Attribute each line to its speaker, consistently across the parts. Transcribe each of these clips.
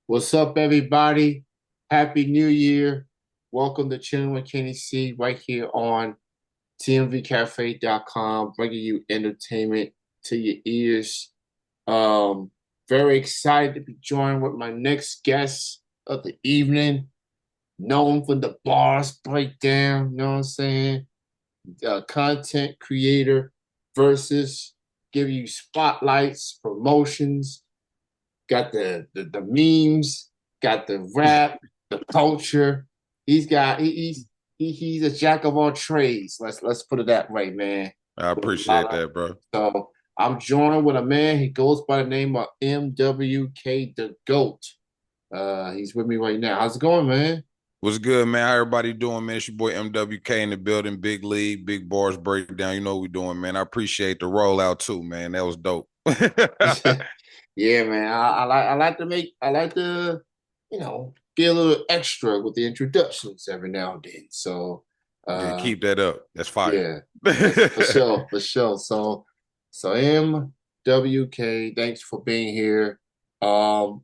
Speaker 1: What's up, everybody? Happy New Year. Welcome to Chilling with Kenny C right here on tmvcafe.com, bringing you entertainment to your ears. Um, Very excited to be joined with my next guest of the evening, known for the bars breakdown, you know what I'm saying? Content creator versus give you spotlights, promotions, got the memes, got the rap, the culture. He's a jack of all trades. Let's put it that way, man.
Speaker 2: I
Speaker 1: With a lot
Speaker 2: appreciate
Speaker 1: of
Speaker 2: that, bro.
Speaker 1: so I'm joined with a man. He goes by the name of MWK DaGoat. He's with me right now. How's it going, man?
Speaker 2: What's good, man? How everybody doing, man? It's your boy MWK in the building, big league, big bars breakdown. You know what we doing, man. I appreciate the rollout too, man. That was dope.
Speaker 1: Yeah, man. I like to get a little extra with the introductions every now and then. So
Speaker 2: Yeah,
Speaker 1: uh
Speaker 2: keep that up. That's fire.
Speaker 1: yeah, that's for sure, for sure. So MWK, thanks for being here. I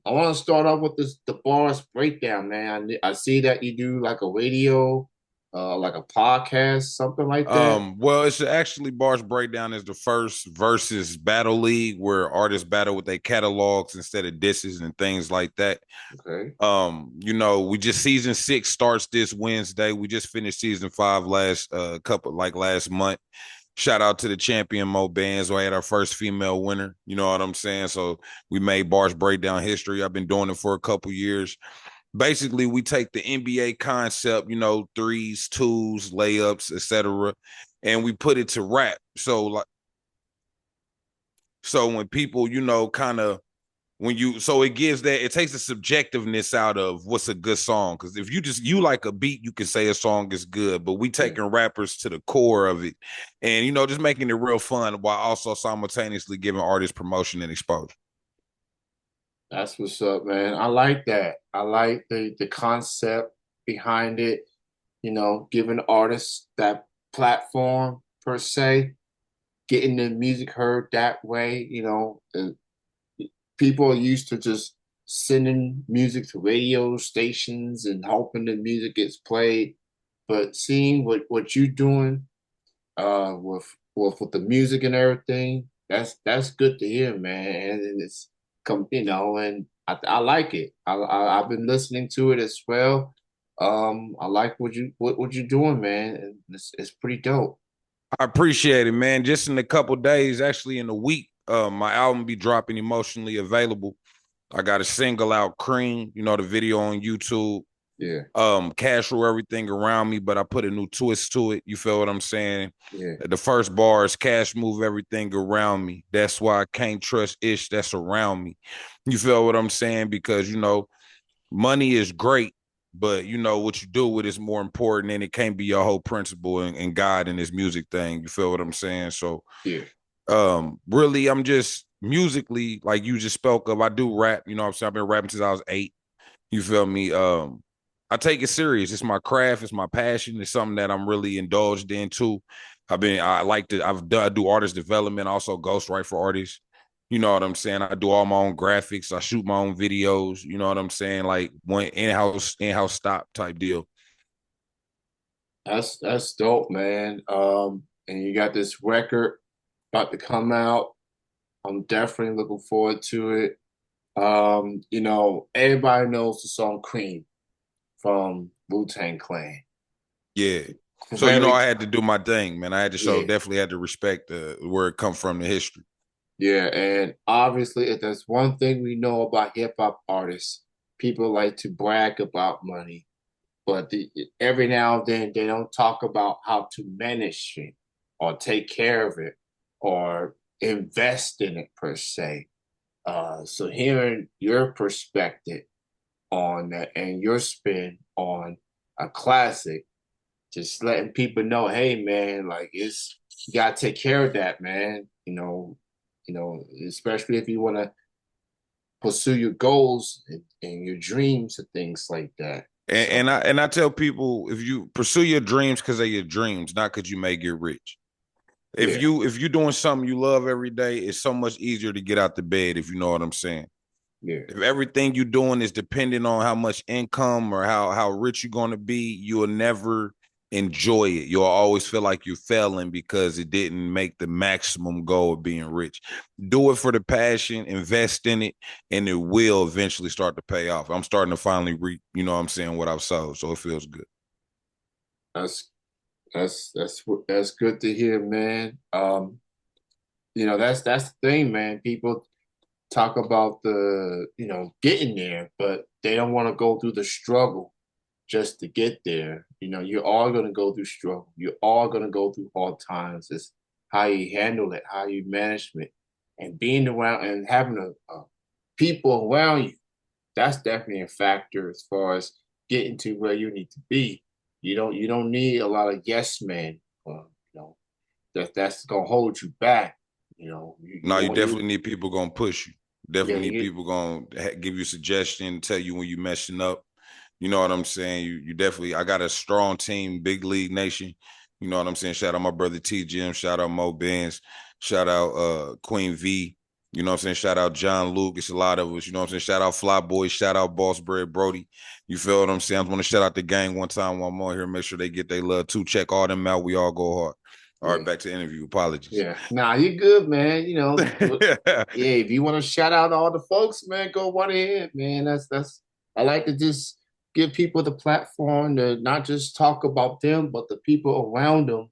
Speaker 1: want to start off with the bars breakdown, man. I see that you do like a radio, like a podcast, something like that.
Speaker 2: Well, it's actually Bars Breakdown is the first versus battle league where artists battle with their catalogs instead of disses and things like that.
Speaker 1: Okay.
Speaker 2: We just season 6 starts this Wednesday. We just finished season 5 last month. Shout out to the champion Mo Bands. We had our first female winner. You know what I'm saying? So we made Bars Breakdown history. I've been doing it for a couple years. Basically, we take the NBA concept, threes, twos, layups, etc., and we put it to rap. So when people, kind of it gives that, it takes the subjectiveness out of what's a good song. Because if you like a beat, you can say a song is good, but we
Speaker 1: Yeah.
Speaker 2: taking rappers to the core of it, and just making it real fun while also simultaneously giving artists promotion and exposure.
Speaker 1: That's what's up, man. I like that. I like the concept behind it, giving artists that platform per se, getting the music heard that way, people are used to just sending music to radio stations and hoping the music gets played. But seeing what you're doing with the music and everything, that's good to hear, man. And it's and I like it. I've been listening to it as well. I like what you're doing, man, and it's pretty dope.
Speaker 2: I appreciate it, man. Just in a couple days, actually in a week, my album be dropping emotionally available. I got a single out, Cream, the video on YouTube.
Speaker 1: Yeah,
Speaker 2: Casual everything around me, but I put a new twist to it. You feel what I'm saying?
Speaker 1: yeah.
Speaker 2: The first bar is cash move everything around me. That's why I can't trust ish that's around me. You feel what I'm saying? Because money is great, but what you do with it is more important, and it can't be your whole principle and God in this music thing. You feel what I'm saying? So
Speaker 1: Yeah.
Speaker 2: really I'm just musically, like you just spoke of, I do rap, you know what I'm saying? I've been rapping since I was 8. You feel me? I take it serious. It's my craft. It's my passion. It's something that I'm really indulged into. I do artist development, also ghostwrite for artists. You know what I'm saying? I do all my own graphics. I shoot my own videos. You know what I'm saying? Like one in-house stop type deal.
Speaker 1: That's dope, man. And you got this record about to come out. I'm definitely looking forward to it. Everybody knows the song Cream from Wu-Tang Clan.
Speaker 2: Yeah. So I
Speaker 1: Very,
Speaker 2: had to do my thing, man. I had to show,
Speaker 1: yeah,
Speaker 2: definitely had to respect where it come from, the history.
Speaker 1: yeah. And obviously, if there's one thing we know about hip hop artists, people like to brag about money, but every now and then they don't talk about how to manage it or take care of it or invest in it per se. So hearing your perspective on that and your spin on a classic, just letting people know, hey man, like it's you gotta take care of that, man. Especially if you want to pursue your goals and your dreams and things like that.
Speaker 2: And,
Speaker 1: So
Speaker 2: and I tell people, if you pursue your dreams because they're your dreams, not because you may get rich. If
Speaker 1: yeah,
Speaker 2: you if you're doing something you love every day, it's so much easier to get out the bed, if you know what I'm saying.
Speaker 1: Yeah.
Speaker 2: If everything you're doing is dependent on how much income or how rich you're going to be, you'll never enjoy it. You'll always feel like you're failing because it didn't make the maximum goal of being rich. Do it for the passion, invest in it, and it will eventually start to pay off. I'm starting to finally reap, you know what I'm saying, what I've sowed. So it feels good.
Speaker 1: That's that's good to hear, man. That's the thing, man. People talk about the, getting there, but they don't want to go through the struggle just to get there. You're all going to go through struggle. You're all going to go through hard times. It's how you handle it, how you manage it, and being around and having people around you. That's definitely a factor as far as getting to where you need to be. You don't need a lot of yes men. You know that's gonna hold you back.
Speaker 2: Now you
Speaker 1: You
Speaker 2: definitely need people gonna push you.
Speaker 1: yeah
Speaker 2: Definitely need
Speaker 1: you
Speaker 2: people gonna give you suggestion, tell you when you messing up. You know what I'm saying? You definitely. I got a strong team, big league nation. You know what I'm saying? Shout out my brother T Jim. Shout out Mo Benz. Shout out Queen V. You know what I'm saying? Shout out John Luke. It's a lot of us. You know what I'm saying? Shout out Fly Boy. Shout out Boss Bread Brody. You feel what I'm saying? I want to shout out the gang one time while I'm on here. Make sure they get their love too. Check all them out. We all go hard. All right,
Speaker 1: yeah
Speaker 2: back to the interview. Apologies.
Speaker 1: yeah. Nah, you good, man. Yeah. If you want to shout out all the folks, man, go right ahead, man. That's. I like to just give people the platform to not just talk about them, but the people around them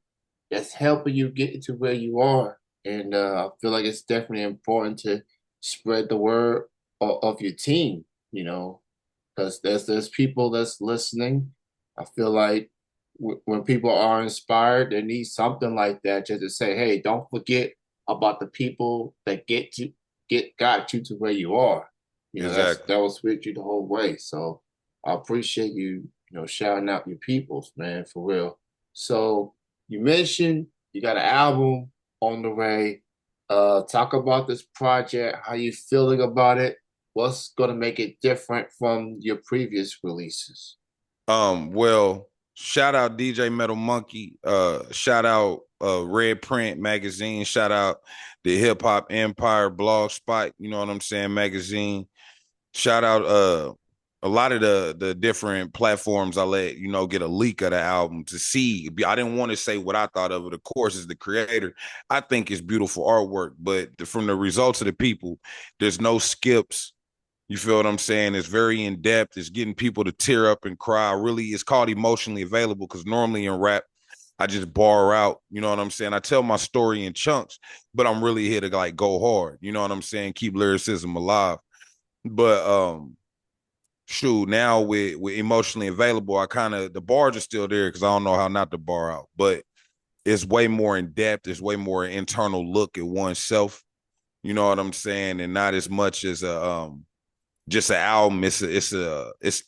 Speaker 1: that's helping you get to where you are. And I feel like it's definitely important to spread the word of your team, because there's people that's listening. I feel like when people are inspired, they need something like that just to say, "Hey, don't forget about the people that got you to where you are."
Speaker 2: Exactly.
Speaker 1: That was with you the whole way. So I appreciate you, shouting out your peoples, man, for real. So you mentioned you got an album on the way. Talk about this project. How you feeling about it? What's gonna make it different from your previous releases?
Speaker 2: Well, shout out DJ Metal Monkey, shout out Red Print magazine, shout out the Hip Hop Empire blog spot, you know what I'm saying, magazine. Shout out a lot of the different platforms I let, get a leak of the album to see. I didn't want to say what I thought of it. Of course, as the creator, I think it's beautiful artwork, but from the results of the people, there's no skips. You feel what I'm saying? It's very in depth. It's getting people to tear up and cry. Really, it's called emotionally available because normally in rap, I just bar out. You know what I'm saying? I tell my story in chunks, but I'm really here to like go hard. You know what I'm saying? Keep lyricism alive. But shoot, now with emotionally available, I kind of the bars are still there because I don't know how not to bar out, but it's way more in depth. It's way more internal look at oneself. You know what I'm saying? And not as much as a just an album. It's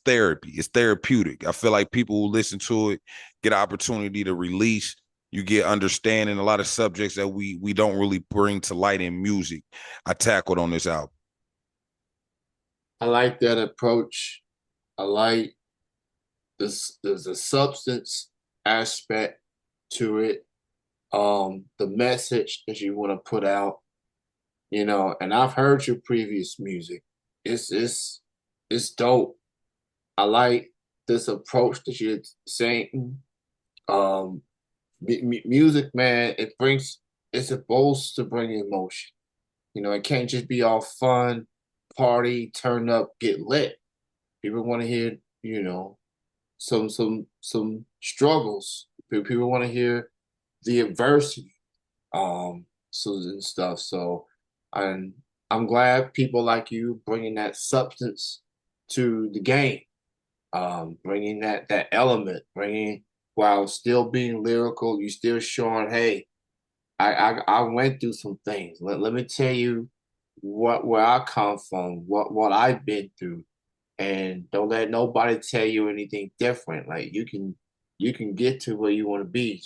Speaker 2: therapy. It's therapeutic. I feel like people who listen to it get an opportunity to release. You get understanding a lot of subjects that we don't really bring to light in music. I tackled on this album.
Speaker 1: I like that approach. I like this. There's a substance aspect to it. The message that you want to put out, and I've heard your previous music. It's dope. I like this approach that you're saying. Um, Music, man, it's supposed to bring emotion. It can't just be all fun, party, turn up, get lit. People want to hear, some struggles. People want to hear the adversity, and stuff. So, I'm I'm glad people like you bringing that substance to the game, bringing that element, bringing while still being lyrical, you still showing, hey, I went through some things. Let me tell you where I come from, what I've been through, and don't let nobody tell you anything different. Like you can get to where you want to be.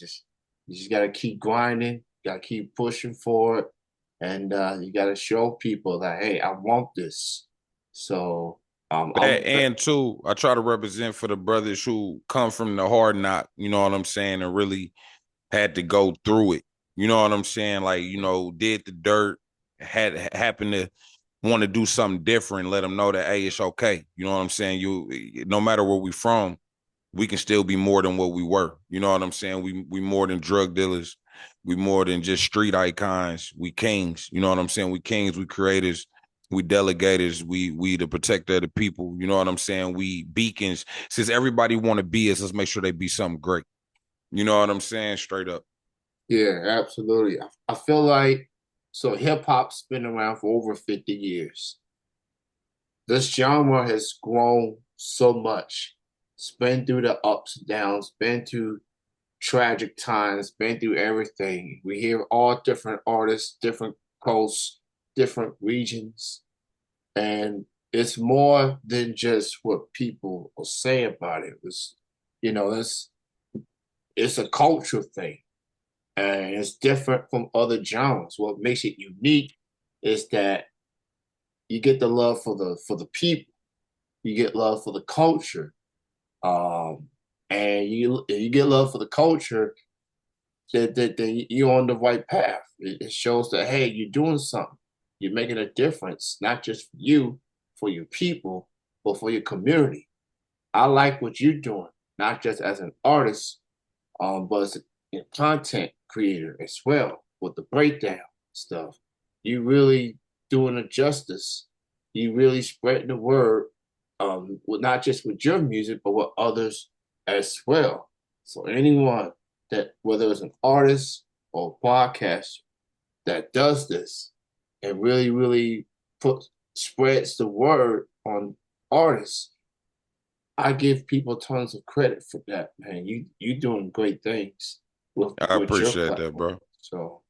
Speaker 1: You just gotta keep grinding, gotta keep pushing for it, and you gotta show people that hey, I want this. So
Speaker 2: That and two, I try to represent for the brothers who come from the hard knock, you know what I'm saying, and really had to go through it. You know what I'm saying? Like, did the dirt, had happened to want to do something different, let them know that, hey, it's okay. You know what I'm saying? No matter where we from, we can still be more than what we were. You know what I'm saying? We more than drug dealers. We more than just street icons. We kings. You know what I'm saying? We kings, we creators, we delegators, we the protector of the people. You know what I'm saying? We beacons. Since everybody want to be us, let's make sure they be something great. You know what I'm saying? Straight up.
Speaker 1: Yeah, absolutely. I feel like so hip hop's been around for over 50 years. This genre has grown so much. It's been through the ups and downs, been through tragic times, been through everything. We hear all different artists, different coasts, different regions, and it's more than just what people will say about it. It's, you know, it's a cultural thing, and it's different from other genres. What makes it unique is that you get the love for the people, you get love for the culture, um, and you get love for the culture. That you're on the right path. It shows that hey, you're doing something. You're making a difference, not just for you, for your people, but for your community. I like what you're doing, not just as an artist, but as a content creator as well with the breakdown stuff. You really doing a justice. You really spreading the word, with not just with your music, but with others as well. So anyone that whether it's an artist or a podcaster that does this and really, really put spreads the word on artists, I give people tons of credit for that, man. You doing great things
Speaker 2: I
Speaker 1: with your
Speaker 2: appreciate that,
Speaker 1: platform.
Speaker 2: bro.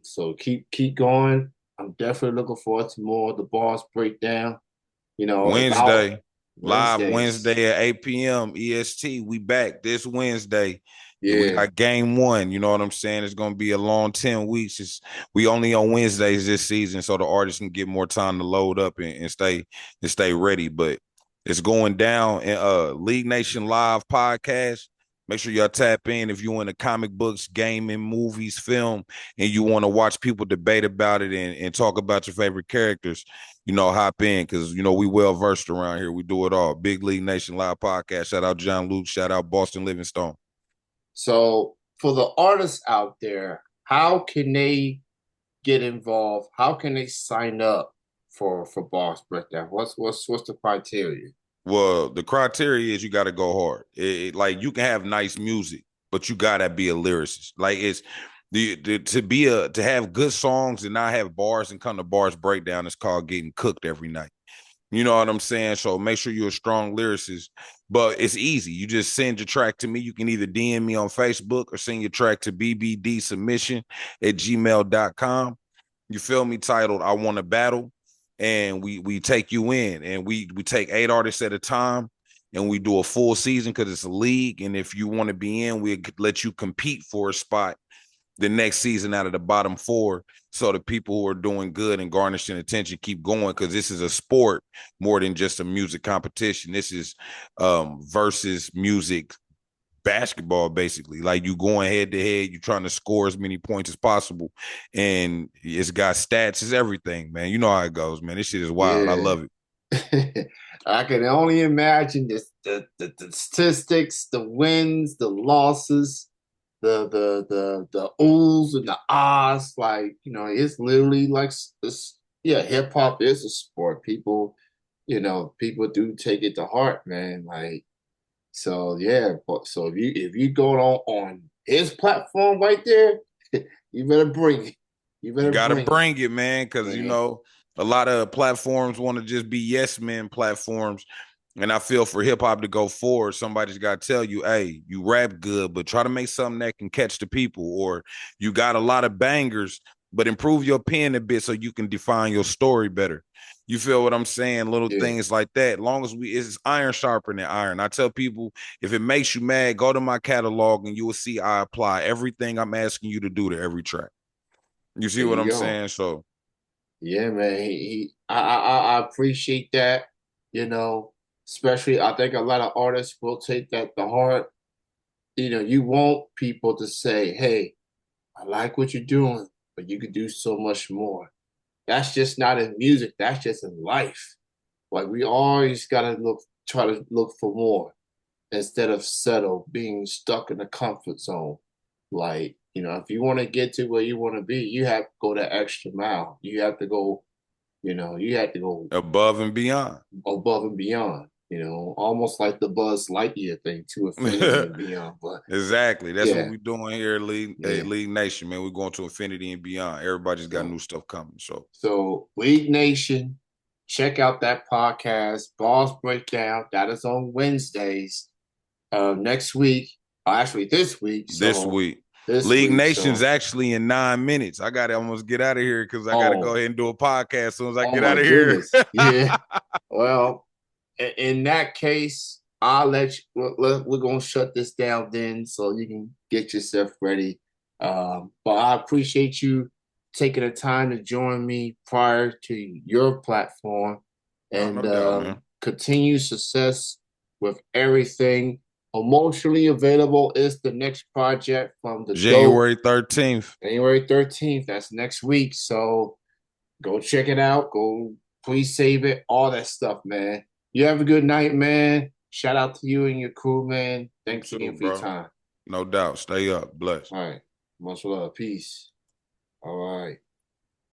Speaker 1: So keep going. I'm definitely looking forward to more of the boss breakdown. You know, it's out
Speaker 2: Wednesday, live
Speaker 1: Wednesdays.
Speaker 2: Wednesday at 8 p.m. EST. We back this Wednesday. We
Speaker 1: Yeah,
Speaker 2: got game one. You know what I'm saying? It's gonna be a long 10 weeks. We only on Wednesdays this season, so the artists can get more time to load up and stay ready. But it's going down in League Nation Live podcast. Make sure y'all tap in if you're into comic books, gaming, movies, film, and you want to watch people debate about it and talk about your favorite characters. Hop in because we well versed around here. We do it all. Big League Nation Live podcast. Shout out John Luke. Shout out Boston Livingstone.
Speaker 1: so for the artists out there, how can they get involved? How can they sign up for Boss Breakdown? What's the criteria?
Speaker 2: Well, the criteria is you got to go hard. Like you can have nice music, but you gotta be a lyricist. Like it's to have good songs and not have bars and come to bars breakdown. It's called getting cooked every night. You know what I'm saying? So make sure you're a strong lyricist. But it's easy. You just send your track to me. You can either DM me on Facebook or send your track to bbdsubmission@gmail.com. You feel me? Titled I Want to Battle. And we take you in and we take 8 artists at a time and we do a full season because it's a league. And if you want to be in, we let you compete for a spot the next season out of the bottom 4 so the people who are doing good and garnishing attention keep going because this is a sport more than just a music competition. This is versus music basketball, basically. Like you going head to head, you trying to score as many points as possible, and it's got stats, it's everything, man. You know how it goes, man. This shit is wild. I
Speaker 1: Yeah.
Speaker 2: love it.
Speaker 1: I can only imagine this, the statistics, the wins, the losses, the oohs and the ahs. Like, it's literally like this. Yeah, hip hop is a sport. People do take it to heart, man. Like, so yeah. But so if you go on his platform right there, you better bring it. You
Speaker 2: You
Speaker 1: better
Speaker 2: got to
Speaker 1: bring it,
Speaker 2: bring it, man, because
Speaker 1: man.
Speaker 2: a lot of platforms want to just be yes men platforms. And I feel for hip hop to go forward, somebody's got to tell you, hey, you rap good, but try to make something that can catch the people. Or you got a lot of bangers, but improve your pen a bit so you can define your story better. You feel what I'm saying? Little
Speaker 1: Yeah,
Speaker 2: things like that. Long as it's iron sharper than iron. I tell people, if it makes you mad, go to my catalog and you will see I apply everything I'm asking you to do to every track. You see
Speaker 1: there
Speaker 2: what
Speaker 1: you
Speaker 2: I'm
Speaker 1: go.
Speaker 2: saying? So
Speaker 1: Yeah, man. I appreciate that. You know, especially I think a lot of artists will take that to heart. You want people to say, "Hey, I like what you're doing, but you could do so much more." That's just not in music. That's just in life. Like we always gotta try to look for more instead of settle, being stuck in the comfort zone. Like, if you want to get to where you want to be, you have to go the extra mile. You have to go, you have to go
Speaker 2: Above and beyond.
Speaker 1: above and beyond, almost like the Buzz Lightyear thing to infinity and beyond. But
Speaker 2: Exactly. That's what
Speaker 1: yeah,
Speaker 2: we're doing here,
Speaker 1: yeah.
Speaker 2: League Nation, man. We're going to infinity and beyond. Everybody's got
Speaker 1: So
Speaker 2: new stuff coming. So
Speaker 1: League Nation, check out that podcast, Boss Breakdown. That is on Wednesdays. Next week, actually this week.
Speaker 2: this
Speaker 1: So
Speaker 2: week,
Speaker 1: this
Speaker 2: League
Speaker 1: week,
Speaker 2: Nation's
Speaker 1: so
Speaker 2: actually in 9 minutes. I got to almost get out of here because I got to go
Speaker 1: oh,
Speaker 2: ahead and do a podcast as soon as I
Speaker 1: oh
Speaker 2: get
Speaker 1: my
Speaker 2: out of here.
Speaker 1: goodness, yeah. Well, in that case, I'll let you. We're gonna shut this down then, so you can get yourself ready. But I appreciate you taking the time to join me prior to your platform,
Speaker 2: Oh, no
Speaker 1: and
Speaker 2: doubt, man.
Speaker 1: continue success with everything. Emotionally Available is the next project from the GOAT.
Speaker 2: January 13th.
Speaker 1: January 13th. That's next week. So go check it out. Go please save it. All that stuff, man. You have a good night, man. Shout out to you and your crew, man.
Speaker 2: You
Speaker 1: Thanks
Speaker 2: too,
Speaker 1: again for your
Speaker 2: bro.
Speaker 1: time.
Speaker 2: No doubt. Stay up. Bless.
Speaker 1: All right. Much love. Peace. All right.